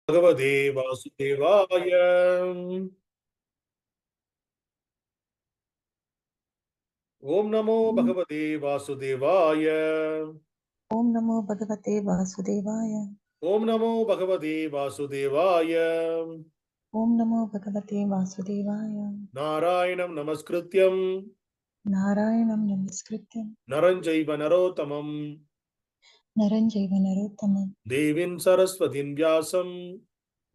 भगवते वासुदेवाय ओम नमो भगवते वासुदेवाय ओम नमो भगवते वासुदेवाय ओम नमो भगवते वासुदेवाय ओम नमो भगवते वासुदेवाय नारायणं नमस्कृत्यं नारायणं नमस्कृत्य नरं चैव नरोत्तमं नरं चैव नरोत्तमं देवीं सरस्वतीं व्यासं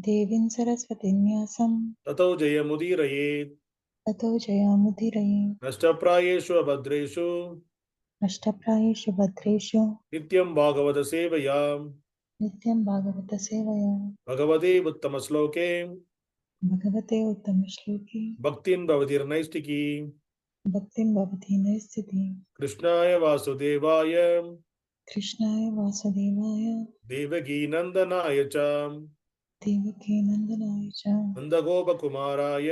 देवीं सरस्वतीं व्यासं ततो जयमुदीरयेत् ततो जयामुदीरये नष्टप्रायेषु अभद्रेषु नष्टप्रायेषु भद्रेषु नित्यं भागवत सेवया नित्यं भागवतसेवया भगवते उत्तमश्लोके भगवते उत्तमश्लोके भक्तिं भवतिर्नैष्टिकी भक्तिं भवति नैस्थिति कृष्णाय वासुदेवाय कृष्णाय वासुदेवाय देवकी नंदनाय च देवकी नन्दनाय च नंदगोपकुमाराय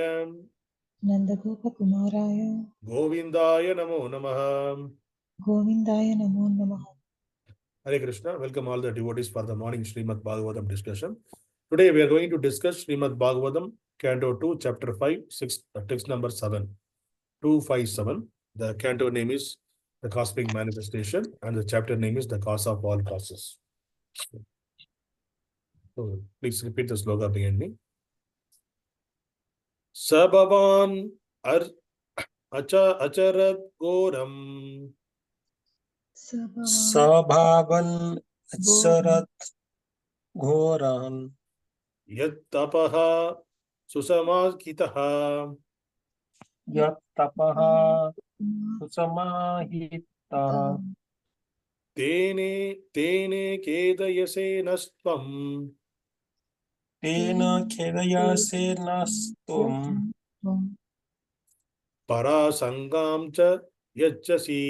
नन्दगोपकुमाराय गोविंदाय नमो नमः. गोविन्दाय नमो नमः. Hare Krishna. Welcome all the devotees for the morning Srimad Bhagavatam discussion. Today we are going to discuss Srimad Bhagavatam, Canto 2, Chapter 5, 6, text number 7, 257. The canto name is The Cosmic Manifestation and the chapter name is The Cause of All Causes. So please repeat the sloka behind me. Sa bhavān acarad ghoram Sabhavan acarat ghoram yat tapaḥ susamāhitaḥ tapaḥ susamāhitaḥ tene khedayase tvam tena khedayase tvam parā-śaṅkāṁ yacchasi.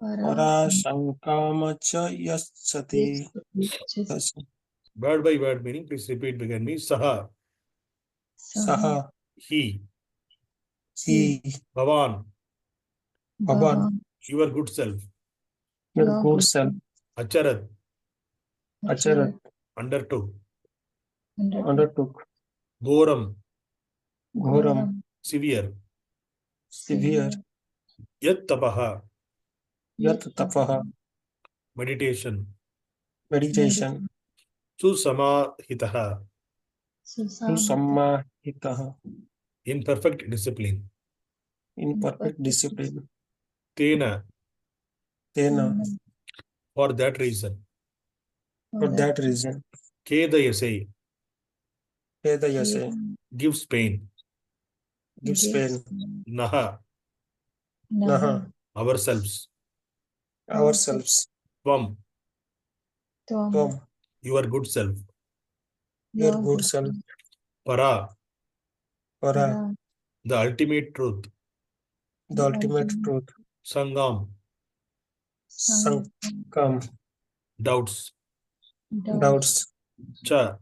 parā-śaṅkāṁ yacchasi. Word by word meaning, please repeat behind me. Saha, Saha, he, bhavān, your good self. your good self. Acarad, undertook. Ghoram, severe. Yat tapaḥ, meditation. Su-samāhitaḥ, susamāhitaḥ, in perfect discipline. Tena, for that reason. Khedayase, gives pain. Naha, ourselves. Tvam, your good self. Parā, the ultimate truth. Śaṅkām, doubts. Cha,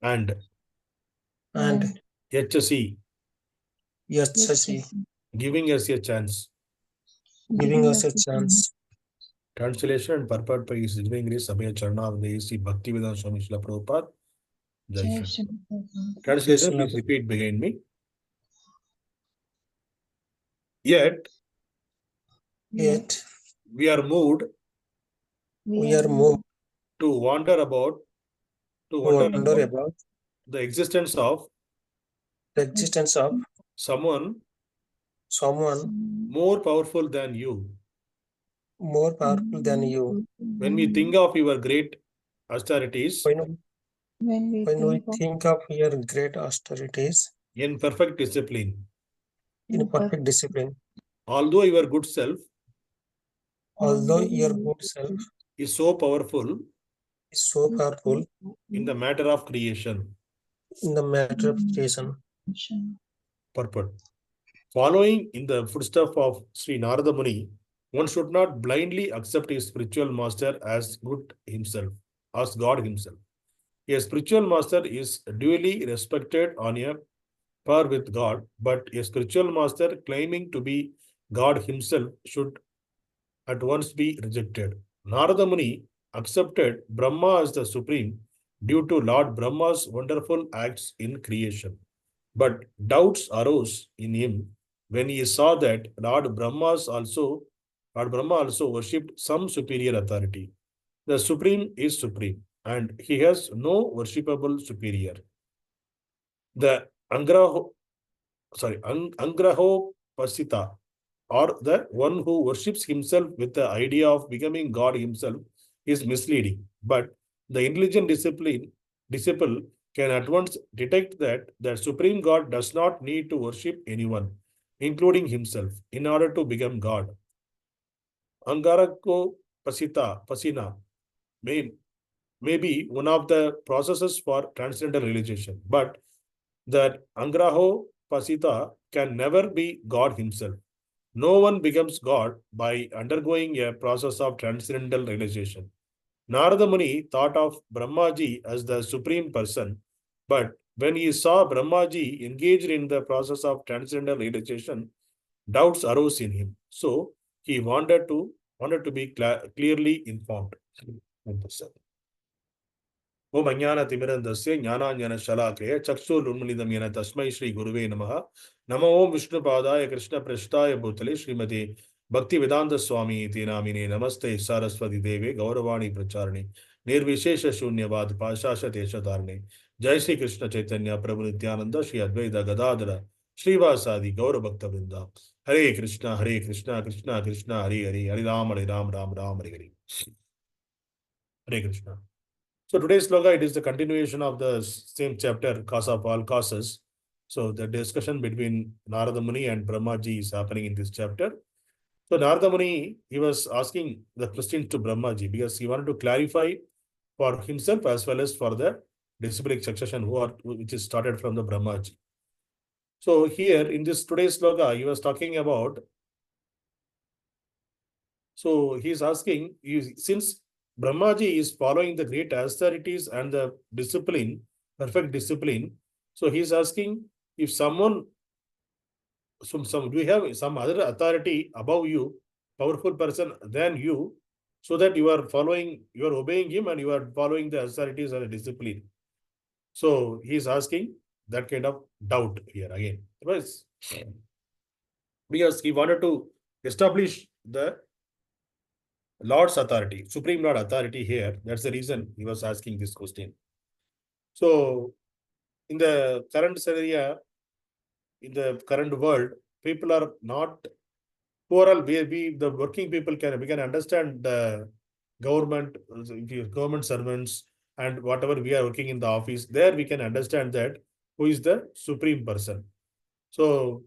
and yacchasi, giving us a chance. Translation and purport by His Divine Grace Abhay Charana of the A.C. Bhaktivedanta Swami Śrīla Prabhupada. Jai Shri. Translation, please repeat behind me. Yet we are moved to wonder about the existence of someone more powerful than you. When we think of your great austerities, When we think of your great austerities, in perfect discipline, although your good self is so powerful in the matter of creation. Purport. Following in the footsteps of Śrī Nārada Muni, one should not blindly accept his spiritual master as God himself. A spiritual master is duly respected on a par with God, but a spiritual master claiming to be God himself should at once be rejected. Narada Muni accepted Brahma as the supreme due to Lord Brahma's wonderful acts in creation. But doubts arose in him when he saw that Lord Brahma also worshipped some superior authority. The supreme is supreme, and he has no worshipable superior. The Ahaṅgrahopāsitā, or the one who worships himself with the idea of becoming God himself, is misleading. But the intelligent disciple can at once detect that the supreme God does not need to worship anyone, including himself, in order to become God. Ahaṅgrahopāsitā may be one of the processes for transcendental realization, but that ahaṅgrahopāsitā can never be God himself. No one becomes God by undergoing a process of transcendental realization. Narada Muni thought of Brahmājī as the supreme person, but when he saw Brahmājī engaged in the process of transcendental realization, doubts arose in him. So he wanted to be clearly informed. Om Ajnana Timirandasya Jnananjana Shalakaya Chakshurunmilidam Yena Tasmai Shri Guruve Namaha Namo Om Vishnu Padaya Krishna Prashtaya Bhutale Srimati Bhakti Vedanta Swami Iti Namine Namaste Saraswati Deve Gauravani Pracharane Nirvishesha Shunyavad Pashasha Teshatarne Jai Shri Krishna Chaitanya Prabhu Nityananda Shri Advaita Gadadhara Srivasadi Gaura Bhakta Vrinda Hare Krishna Krishna Krishna Hare Hare Hare Ram Hare Ram Hare Hare Hare Krishna. So today's sloka, it is the continuation of the same chapter, Cause of All Causes. So the discussion between Narada Muni and Brahmājī is happening in this chapter. So Narada Muni, he was asking the questions to Brahmājī because he wanted to clarify for himself as well as for the disciplic succession which is started from the Brahmājī. So here in this today's sloka, he was talking about, so he is asking, since Brahmājī is following the great austerities and the discipline, perfect discipline. So he is asking if someone, do you have some other authority above you, powerful person than you, so that you are obeying him and you are following the austerities and the discipline. So he is asking that kind of doubt here again. Because he wanted to establish the Lord's authority, Supreme Lord authority here. That's the reason he was asking this question. So, in the current scenario, in the current world, people are not poor. The working people we can understand the government servants and whatever we are working in the office. There we can understand that who is the supreme person. So,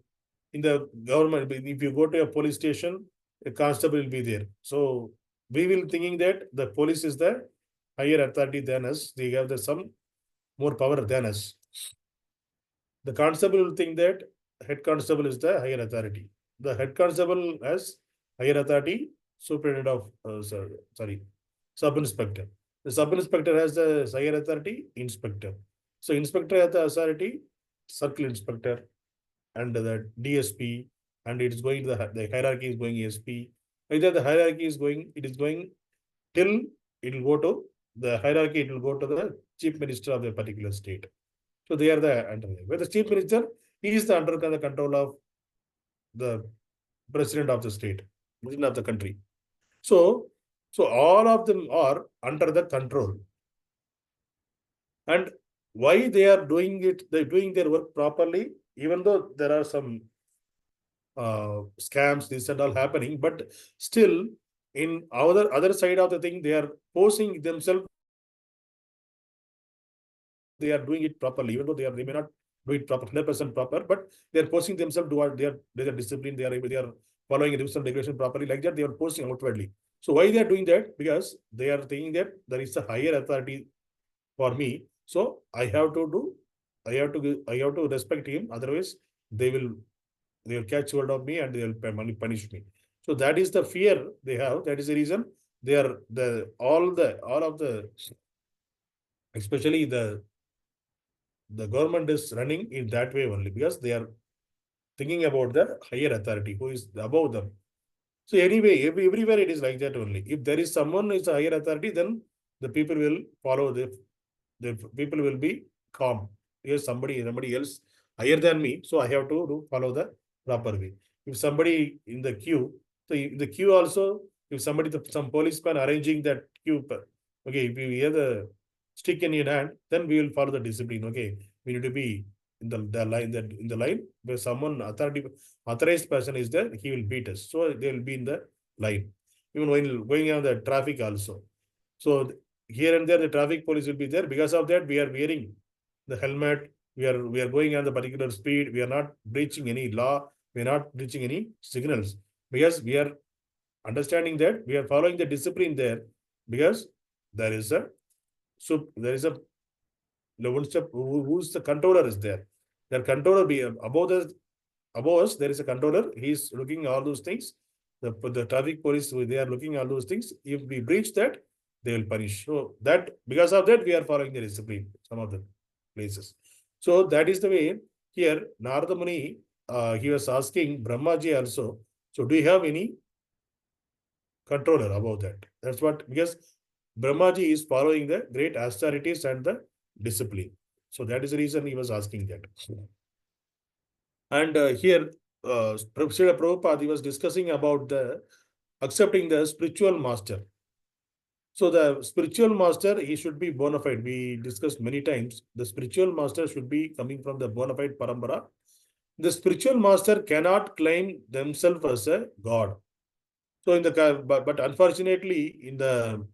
in the government, if you go to a police station, a constable will be there. So we will thinking that the police is the higher authority than us. They have some more power than us. The constable will think that head constable is the higher authority. The head constable has higher authority, superintendent of sub-inspector. The sub-inspector has the higher authority, inspector. So inspector has the authority, circle inspector, and the DSP, and it is going to the hierarchy is going SP. Either the hierarchy is going, it is going till it will go to the hierarchy, it will go to the chief minister of the particular state. So they are the under. Where the chief minister, he is under the control of the president of the state, president of the country. So all of them are under the control. And why they are doing it, they're doing their work properly, even though there are some scams, this and all happening, but still in other side of the thing, they are posing themselves, they are doing it properly, even though they may not do it proper, 100% proper, but they are posing themselves to they are disciplined, they are following a different regulation properly, like that they are posing outwardly. So why they are doing that? Because they are thinking that there is a higher authority for me, so I have to respect him, otherwise they will catch hold of me and they will punish me. So that is the fear they have. That is the reason they are especially the government is running in that way only, because they are thinking about the higher authority who is above them. So anyway, everywhere it is like that only. If there is someone who is a higher authority, then the people will follow the people will be calm. Here's somebody else higher than me, so I have to follow the proper way. If somebody in the queue, so in the queue also, if somebody, some policeman arranging that queue, okay, if you hear the stick in your hand, then we will follow the discipline. Okay, we need to be in the line, that in the line where someone authorized person is there, he will beat us. So they will be in the line. Even when going on the traffic also. So here and there the traffic police will be there. Because of that, we are wearing the helmet. We are going on the particular speed. We are not breaching any law. We are not breaching any signals, because we are understanding that we are following the discipline there, because there is a who's the controller is there. The controller be above us, there is a controller. He's looking all those things. The traffic police, they are looking all those things. If we breach that, they will punish. So that, because of that, we are following the discipline, some of the places. So that is the way here Narada Muni, he was asking Brahmājī also. So do you have any controller about that? That's what, because Brahmājī is following the great austerities and the discipline. So that is the reason he was asking that. And here, Srila Prabhupada, he was discussing about the accepting the spiritual master. So the spiritual master, he should be bona fide. We discussed many times. The spiritual master should be coming from the bona fide parampara. The spiritual master cannot claim themselves as a god. So in the but unfortunately, in the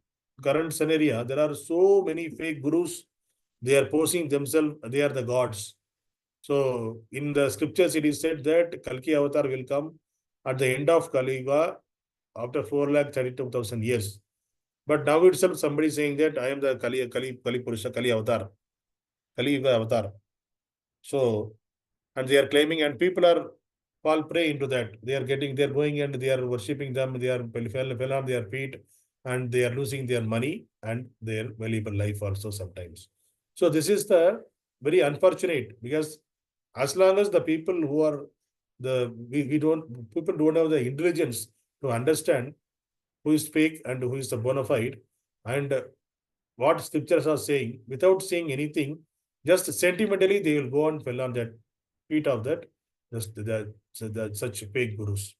current scenario, there are so many fake gurus. They are posing themselves, they are the gods. So in the scriptures, it is said that Kalki avatar will come at the end of Kali Yuga after 432,000 years. But now itself, somebody is saying that I am the Kali Purusha, Kali avatar, Kali Yuga avatar. So, and they are claiming, and people are fall prey into that. They are going and they are worshipping them. They are fell on their feet, and they are losing their money and their valuable life also sometimes. So this is the very unfortunate, because as long as the people who are people don't have the intelligence to understand who is fake and who is the bona fide, and what scriptures are saying, without saying anything, just sentimentally they will go and fell on that feet of that such fake gurus.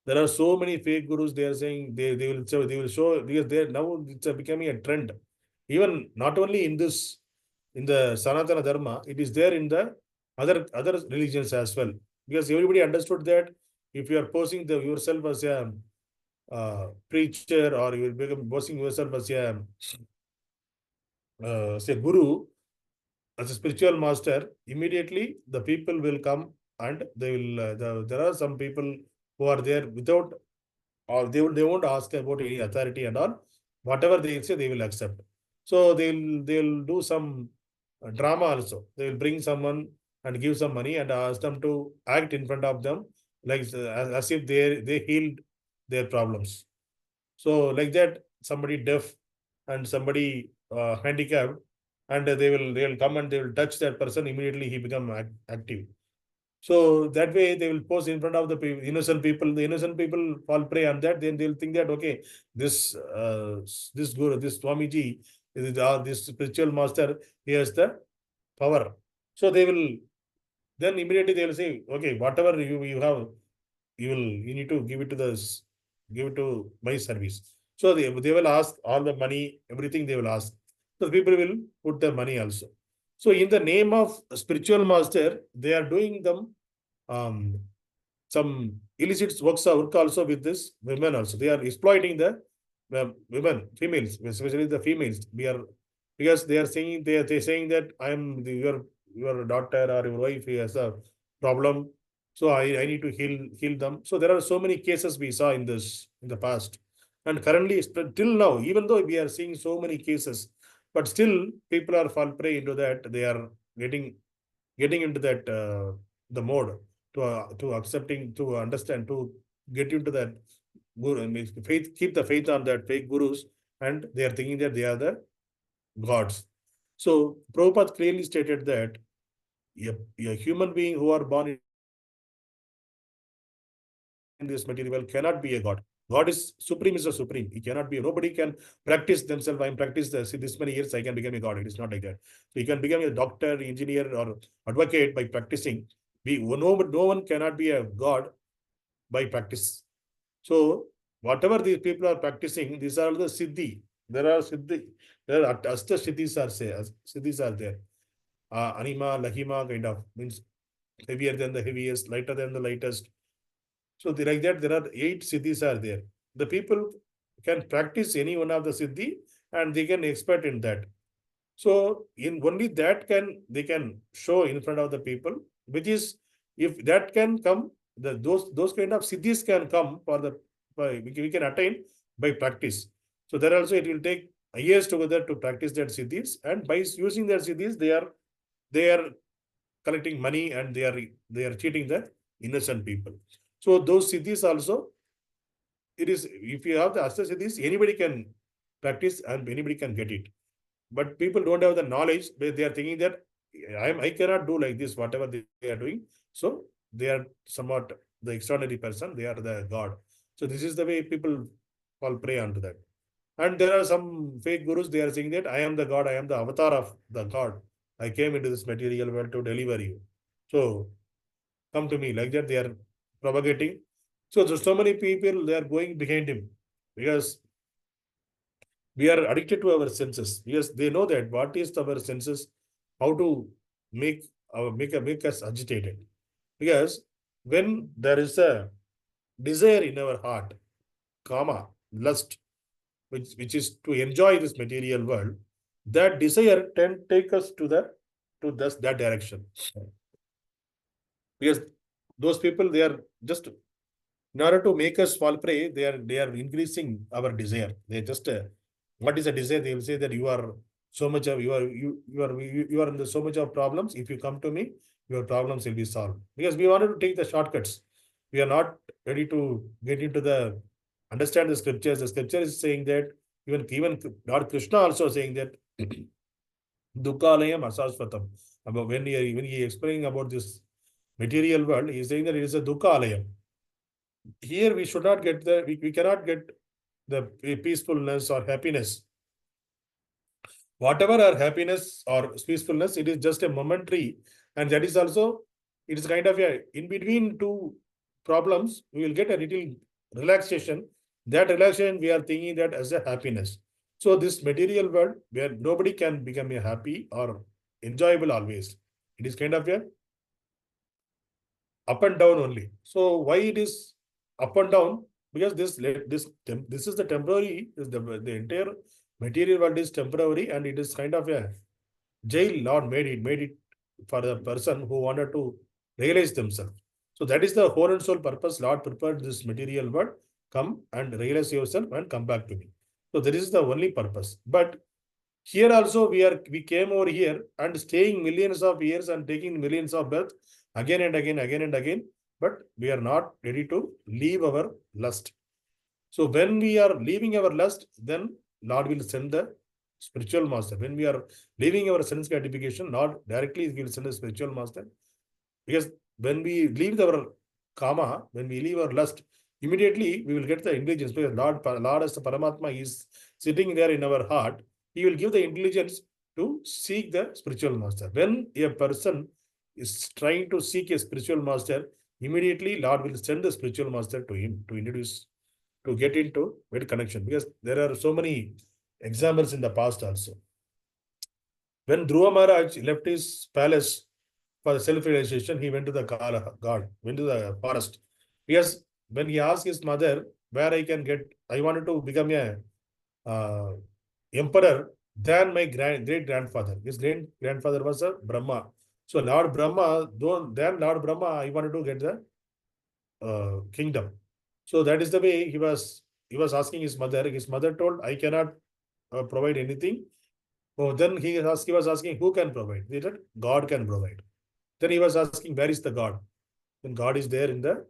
There are so many fake gurus. They are saying they will show, because they now it's becoming a trend. Even not only in this, in the Sanatana Dharma, it is there in the other religions as well. Because everybody understood that if you are posing yourself as a preacher, or you will be posing yourself as a say guru, as a spiritual master, immediately the people will come and they will. There are some people who are there without, or they won't ask about any authority and all. Whatever they say, they will accept. So they'll do some drama also. They will bring someone and give some money and ask them to act in front of them, like as if they healed their problems. So like that, somebody deaf and somebody handicapped, and they'll come and they will touch that person, immediately he become active. So that way they will pose in front of the innocent people. The innocent people fall prey on that. Then they'll think that, okay, this guru, this Swamiji, this spiritual master, he has the power. So they will, then immediately they will say, okay, whatever you have, you need to give it to my service. So they will ask all the money, everything they will ask. So people will put the money also. So in the name of spiritual master, they are doing them some illicit work also with this women also. They are exploiting the women, females, especially the females. Because they are saying they're saying that I am your daughter or your wife has a problem, so I need to heal them. So there are so many cases we saw in the past, and currently till now, even though we are seeing so many cases, but still people are fall prey into that. They are getting into that the mode to accepting, to understand, to get into that guru faith, keep the faith on that fake gurus, and they are thinking that they are the gods. So Prabhupada clearly stated that a human being who are born this material world cannot be a God. God is supreme, is a supreme. He cannot be, nobody can practice themselves. I am practiced this many years, I can become a God. It is not like that. So you can become a doctor, engineer, or advocate by practicing. No one cannot be a God by practice. So whatever these people are practicing, these are the siddhi. There are siddhi. There are asta siddhis are there. Anima, lahima kind of means heavier than the heaviest, lighter than the lightest. So like that, there are 8 siddhis are there. The people can practice any one of the siddhi and they can expert in that. So in only that they can show in front of the people, which is if that can come, those kind of siddhis can come we can attain by practice. So there also it will take years together to practice that siddhis, and by using their siddhis, they are collecting money and they are cheating the innocent people. So those siddhis also, it is, if you have the asta siddhis, anybody can practice and anybody can get it. But people don't have the knowledge. They are thinking that I cannot do like this, whatever they are doing. So they are somewhat the extraordinary person. They are the God. So this is the way people fall prey onto that. And there are some fake gurus. They are saying that I am the God. I am the avatar of the God. I came into this material world to deliver you. So come to me, like that. They are propagating. So many people, they are going behind him because we are addicted to our senses. Yes, they know that what is our senses, how to make us agitated. Because when there is a desire in our heart, kama, lust, which is to enjoy this material world, that desire can take us to that direction. Because those people, they are just, in order to make us fall prey, they are increasing our desire. They just what is a desire? They will say that you are so much of you are in the so much of problems. If you come to me, your problems will be solved. Because we wanted to take the shortcuts. We are not ready to get into understand the scriptures. The scripture is saying that even Lord Krishna also saying that dukkhalayam asasvatam. About when he explaining about this material world, he is saying that it is a dukkhalayam. Here we should not get we cannot get the peacefulness or happiness. Whatever our happiness or peacefulness, it is just a momentary, and that is also, it is kind of in between two problems, we will get a little relaxation. That relaxation, we are thinking that as a happiness. So this material world where nobody can become a happy or enjoyable always. It is kind of a up and down only. So why it is up and down? Because this is the temporary, the entire material world is temporary, and it is kind of a jail. Lord made it for the person who wanted to realize themselves. So that is the whole and soul purpose. Lord prepared this material world. Come and realize yourself and come back to me. So that is the only purpose. But here also we came over here and staying millions of years and taking millions of births again and again. But we are not ready to leave our lust. So when we are leaving our lust, then Lord will send the spiritual master. When we are leaving our sense gratification, Lord directly will send a spiritual master. Because when we leave our kama, when we leave our lust, immediately we will get the intelligence. Because Lord as the Paramatma is sitting there in our heart, he will give the intelligence to seek the spiritual master. When a person is trying to seek a spiritual master, immediately Lord will send the spiritual master to him to introduce, to get into with connection. Because there are so many examples in the past also. When Dhruva Maharaj left his palace for self-realization, he went to the God, went to the forest. Because when he asked his mother, where I wanted to become a emperor than my great grandfather. His great grandfather was a Brahma. So Lord Brahma, I wanted to get the kingdom. So that is the way he was asking his mother. His mother told, I cannot provide anything. Oh, then he was asking, who can provide? He said, God can provide. Then he was asking, where is the God? Then God is there in the,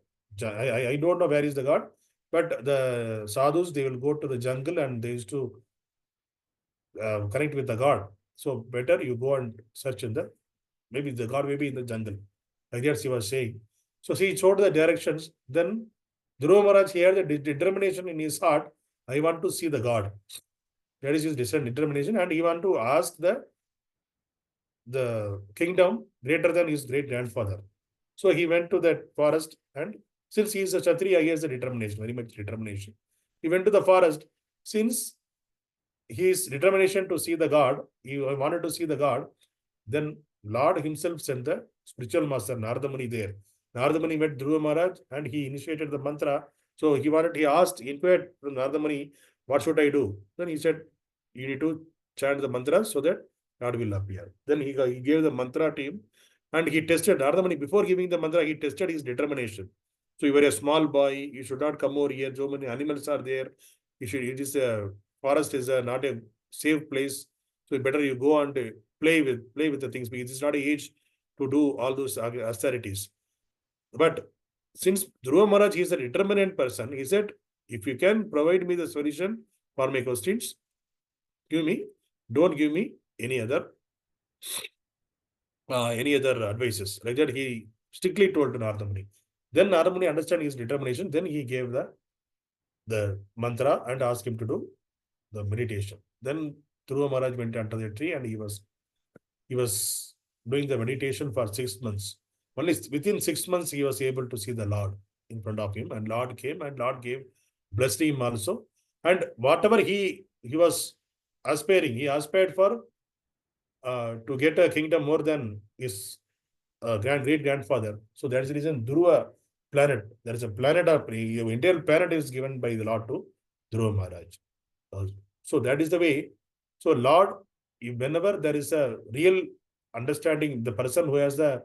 I don't know where is the God, but the sadhus, they will go to the jungle and they used to connect with the God. So better you go and search in maybe the God may be in the jungle. Like that she was saying. So she showed the directions. Then Dhruva Maharaj, he had the determination in his heart, I want to see the God. That is his determination, and he want to ask the kingdom greater than his great grandfather. So he went to that forest, and since he is a Kshatriya, he has a determination, very much determination. He went to the forest. Since his determination to see the God, he wanted to see the God, then Lord himself sent the spiritual master Narada Muni there. Narada Muni met Dhruva Maharaj and he initiated the mantra. So he inquired from Narada Muni, what should I do? Then he said, you need to chant the mantra so that God will appear. Then he gave the mantra to him and he tested Narada Muni. Before giving the mantra, he tested his determination. So you were a small boy, you should not come over here. So many animals are there. Forest is not a safe place. So better you go and play with the things, because it's not an age to do all those austerities. But since Dhruva Maharaj is a determined person, he said, if you can provide me the solution for my questions, give me, don't give me any other advices. Like that, he strictly told to Narada Muni. Then Narada Muni understand his determination. Then he gave the mantra and asked him to do the meditation. Then Dhruva Maharaj went under the tree and he was doing the meditation for 6 months. Only within 6 months he was able to see the Lord in front of him, and Lord came and Lord blessed him also. And whatever he was aspiring, he aspired for to get a kingdom more than his great grandfather. So that is the reason Dhruva planet, there is a planet of entire planet is given by the Lord to Dhruva Maharaj. So that is the way. So Lord, whenever there is a real understanding, the person who has the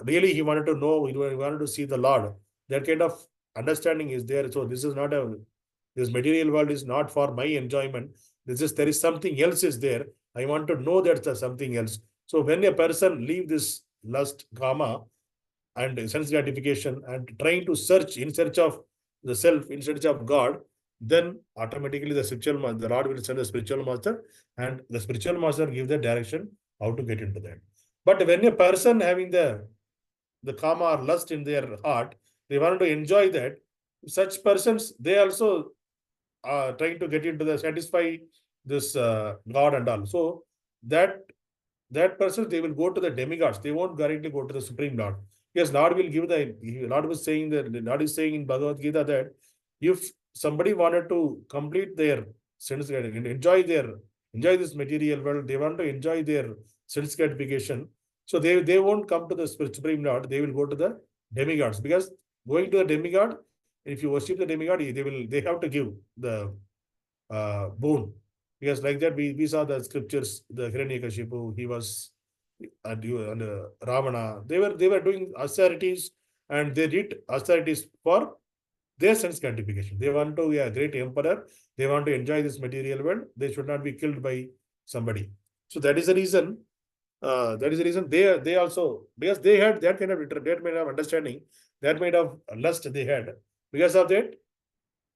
really he wanted to know, he wanted to see the Lord, that kind of understanding is there. So this is not this material world is not for my enjoyment. There is something else is there. I want to know that there's something else. So when a person leave this lust, karma, and sense gratification and trying to search in search of the self, in search of God, then automatically the Lord will send the spiritual master, and the spiritual master give the direction how to get into that. But when a person having the karma or lust in their heart, they want to enjoy that, such persons, they also are trying to get into the satisfy this God and all. So that person, they will go to the demigods. They won't directly go to the Supreme Lord. Yes, Lord will give Lord is saying in Bhagavad Gita that if somebody wanted to complete their sense, enjoy this material world, they want to enjoy their sense gratification. So they won't come to the Supreme Lord. They will go to the demigods, because going to the demigod, if you worship the demigod, they have to give the boon. Because like that, we saw the scriptures, the Hiranyakashipu, he was and Ravana, they were doing austerities, and they did austerities for their sense gratification. They want to be a great emperor. They want to enjoy this material world. They should not be killed by somebody. So that is the reason. They also, because they had that kind of understanding, that kind of lust they had. Because of that,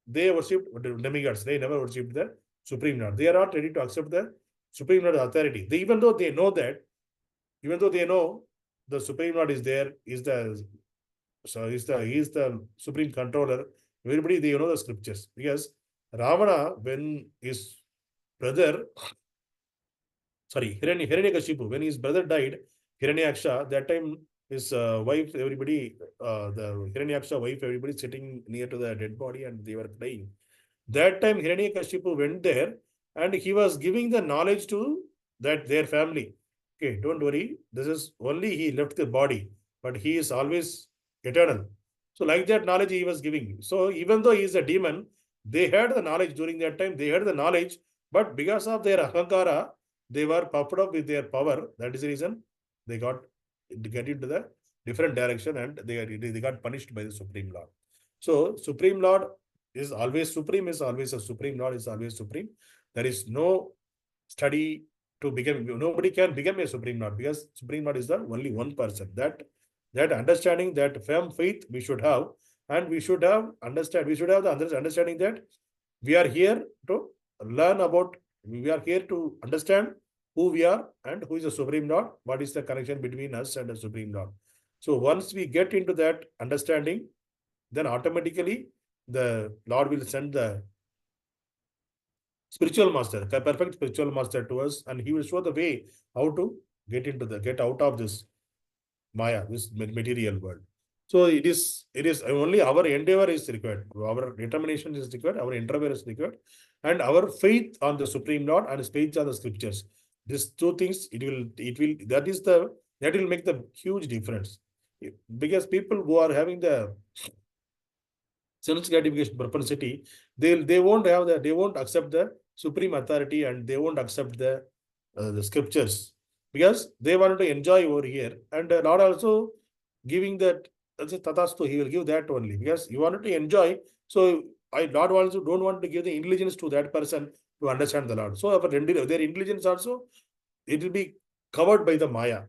they worshipped demigods. They never worshipped the Supreme Lord. They are not ready to accept the Supreme Lord authority. Even though they know the Supreme Lord is there, he is the Supreme Controller. Everybody, they know the scriptures. Because Ravana, when his brother, Hiranyakashipu, when his brother died, Hiranyaksha, that time his wife, everybody, the Hiranyaksha wife, everybody sitting near to the dead body and they were crying. That time Hiranyakashipu went there and he was giving the knowledge to their family. Okay, don't worry. This is only he left the body, but he is always eternal. So like that knowledge he was giving. So even though he is a demon, they had the knowledge during that time. They had the knowledge, but because of their ahaṅgara, they were puffed up with their power. That is the reason they get into the different direction, and they got punished by the Supreme Lord. So Supreme Lord is always supreme, is always a Supreme Lord, is always supreme. There is no study to become, nobody can become a Supreme Lord, because Supreme Lord is the only one person. That understanding, that firm faith we should have, and we should have the understanding that we are here to learn about, we are here to understand who we are and who is the Supreme Lord, what is the connection between us and the Supreme Lord. So once we get into that understanding, then automatically the Lord will send the spiritual master, the perfect spiritual master to us, and he will show the way how to get out of this Maya, this material world. So it is only our endeavor is required, our determination is required, our endeavor is required, and our faith on the Supreme Lord and faith on the scriptures. These two things, that will make the huge difference. Because people who are having the sense gratification propensity, they won't accept the supreme authority, and they won't accept the scriptures, because they want to enjoy over here. And Lord also giving that, tatastu, he will give that only, because you wanted to enjoy. So Lord also don't want to give the intelligence to that person to understand the Lord. So their intelligence also, it will be covered by the Maya.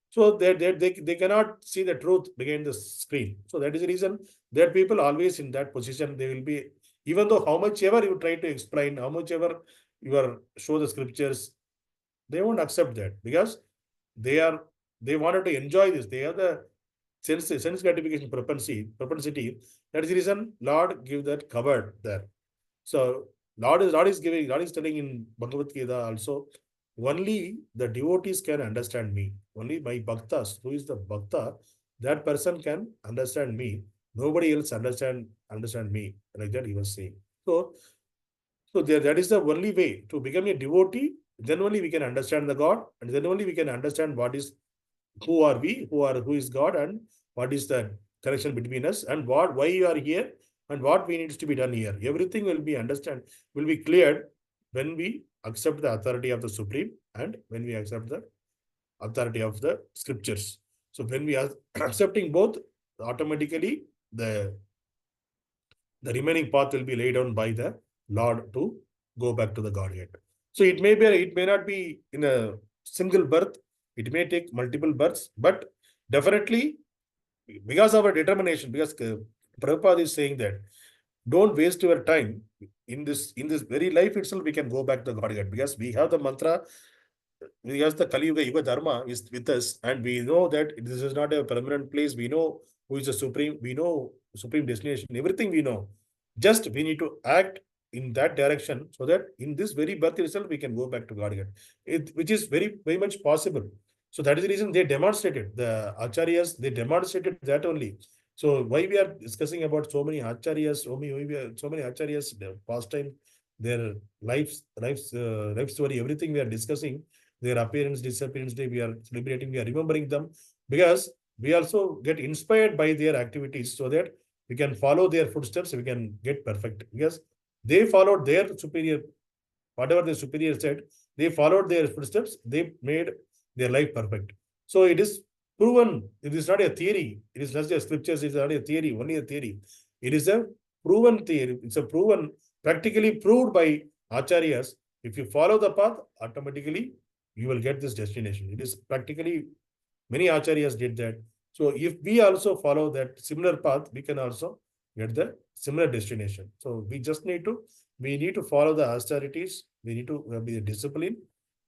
So they cannot see the truth behind the screen. So that is the reason that people always in that position, they will be, even though how much ever you try to explain, how much ever you show the scriptures, they won't accept that, because they wanted to enjoy this. They have the sense gratification propensity. That is the reason Lord give that covered there. So Lord is telling in Bhagavad Gita also, only the devotees can understand me. Only my bhaktas, who is the bhakta, that person can understand me. Nobody else understand me. Like that he was saying. So that is the only way to become a devotee. Then only we can understand the God, and then only we can understand who are we, who is God, and what is the connection between us, and why you are here, and what we needs to be done here. Everything will be cleared when we accept the authority of the Supreme, and when we accept the authority of the scriptures. So when we are accepting both, automatically the remaining path will be laid down by the Lord to go back to the Godhead. So it may not be in a single birth, it may take multiple births, but definitely because of our determination, because Prabhupada is saying that don't waste your time in this very life itself, we can go back to the Godhead, because we have the mantra, because the Kali Yuga Dharma is with us, and we know that this is not a permanent place. We know who is the Supreme, we know Supreme destination, everything we know. Just we need to act in that direction, so that in this very birth itself, we can go back to Godhead, which is very, very much possible. So that is the reason they demonstrated, the acharyas, they demonstrated that only. So why we are discussing about so many acharyas, the past time, their life story, everything we are discussing, their appearance, disappearance day, we are celebrating, we are remembering them, because we also get inspired by their activities, so that we can follow their footsteps, we can get perfect, because they followed their superior, whatever the superior said, they followed their footsteps, they made their life perfect. So it is proven, it is not a theory, it is not just scriptures, it is not a theory, only a theory. It is a proven theory, it's a proven, practically proved by acharyas. If you follow the path, automatically you will get this destination. It is practically, many acharyas did that. So if we also follow that similar path, we can also get the similar destination. So we just need to follow the austerities. We need to be disciplined.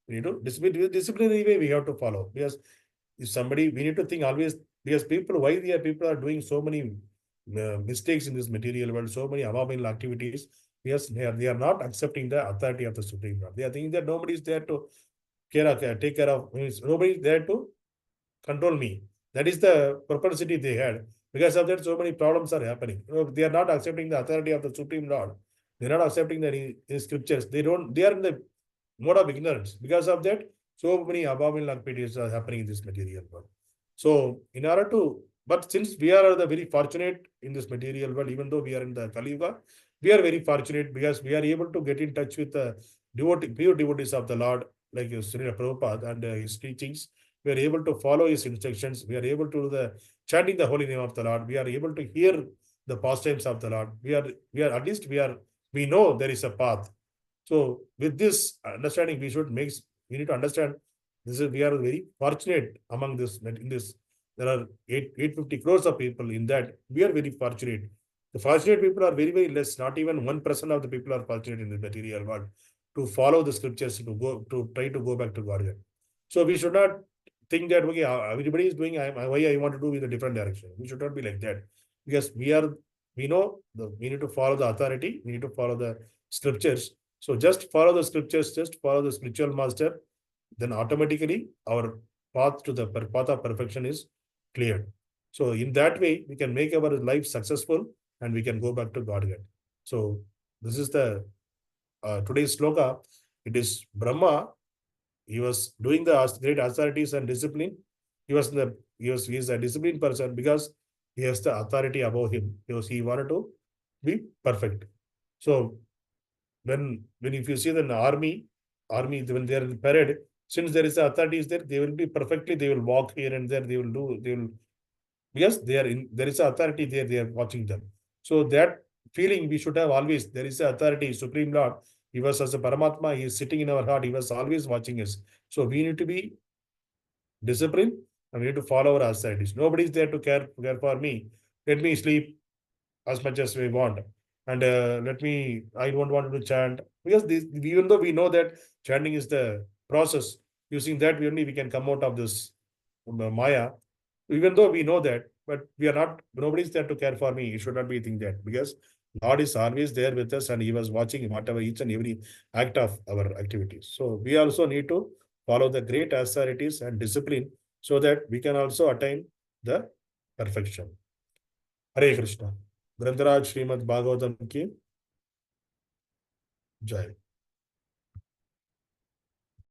We need to disciplinary way we have to follow, because if somebody, we need to think always, because people are doing so many mistakes in this material world, so many abominable activities, because they are not accepting the authority of the Supreme Lord. They are thinking that nobody is there to take care of, nobody is there to control me. That is the propensity they had. Because of that, so many problems are happening. They are not accepting the authority of the Supreme Lord. They are not accepting the scriptures. They are in the mode of ignorance. Because of that, so many abominable activities are happening in this material world. So in order to, but since we are the very fortunate in this material world, even though we are in the Kali Yuga, we are very fortunate, because we are able to get in touch with the pure devotees of the Lord, like Śrī Nārada Prabhupada and his teachings. We are able to follow his instructions. We are able to do the chanting the holy name of the Lord. We are able to hear the pastimes of the Lord. We know there is a path. So with this understanding, we need to understand we are very fortunate among this. In this, there are 850 crores of people. In that, we are very fortunate. The fortunate people are very, very less. Not even 1% of the people are fortunate in the material world to follow the scriptures, to try to go back to God. So we should not think that, okay, everybody is doing, why I want to do in a different direction. We should not be like that. because we know we need to follow the authority, we need to follow the scriptures. So just follow the scriptures, just follow the spiritual master, then automatically our path to the path of perfection is cleared. So in that way, we can make our life successful and we can go back to Godhead. So this is the today's sloka. It is Brahma. He was doing the great austerities and discipline. He is a disciplined person because he has the authority above him, because he wanted to be perfect. So when if you see the army when they are in parade, since there is the authorities there, they will be perfectly, they will walk here and there, they will because there is a authority there, they are watching them. So that feeling we should have always, there is a authority, Supreme Lord. He was as a Paramatma, he is sitting in our heart, he was always watching us. So we need to be disciplined and we need to follow our austerities. Nobody is there to care for me. Let me sleep as much as we want. And I don't want to chant. Because even though we know that chanting is the process, using that we can come out of this Maya. Even though we know that, but we are not, nobody is there to care for me. You should not be thinking that, because Lord is always there with us and he was watching whatever each and every act of our activities. So we also need to follow the great austerities and discipline so that we can also attain the perfection. Hare Krishna. ग्रंथराज Shrimad Bhagavatam की जय।